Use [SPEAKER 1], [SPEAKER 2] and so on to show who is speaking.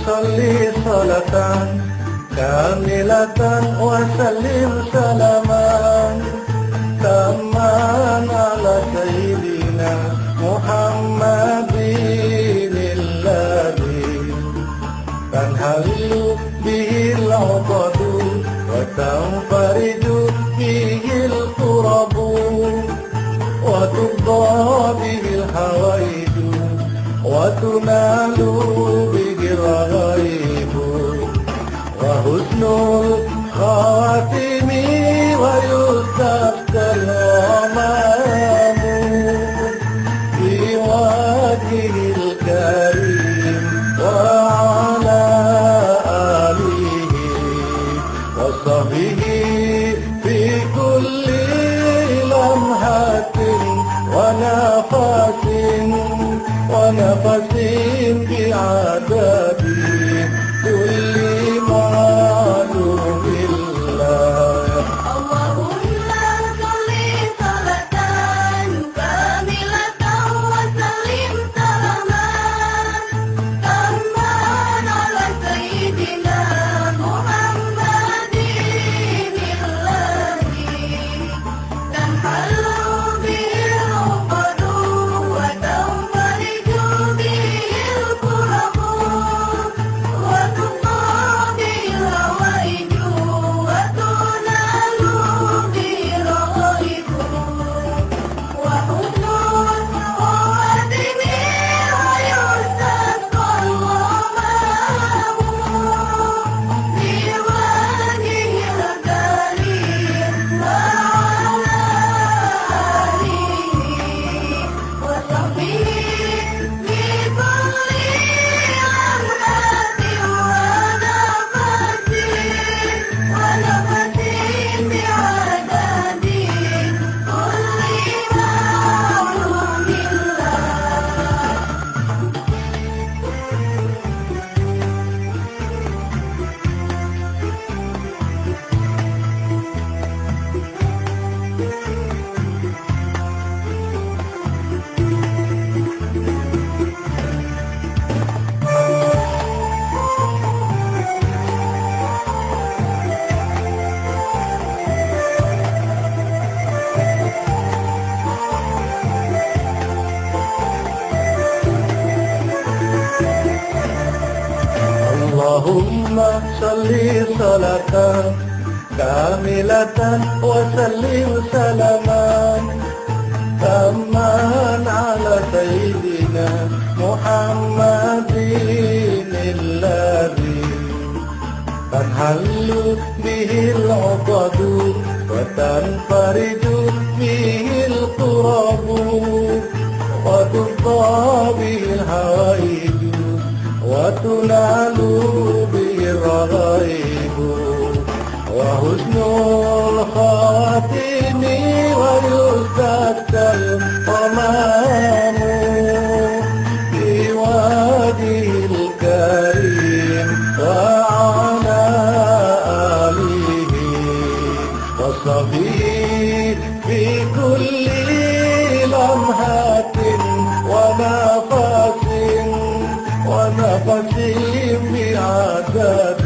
[SPEAKER 1] صلي صلاة كاملة وسلم سلاما تاما على سيدنا محمد الذي تنحل به العقد وتنفرج به الكرب وتقضى به الحوائج وتنال به الغيب وحسن الخاتم ويستسقى الغمام بوجهه الكريم وعلى آله وصحبه في كل لمحة ونفس بعدد كل معلوم الله.
[SPEAKER 2] اللهم صل صلاة كاملة وسلم سلاما تاما على سيدنا محمد الذي تنحل به العقد وتنفرج به الكرب وتقضى به الحوائج وتنال به الغيب وحسن الخواتم ويستسقى الغمام بوجهه الكريم وعلى آله وصحبه في كل لمحة ونفس بعدد كل معلوم الله.
[SPEAKER 1] اللهم صل صلاة كاملة وسلم سلاما تاما على سيدنا محمد الذي تنحل به العقد وتنفرج به الكرب وتقضى به الحوائج وتنال به الرغائب وحسن الخاتم ويستسقى الغمام بوجهه الكريم وعلى آله وصحبه في كل لمحة ونفس بعدد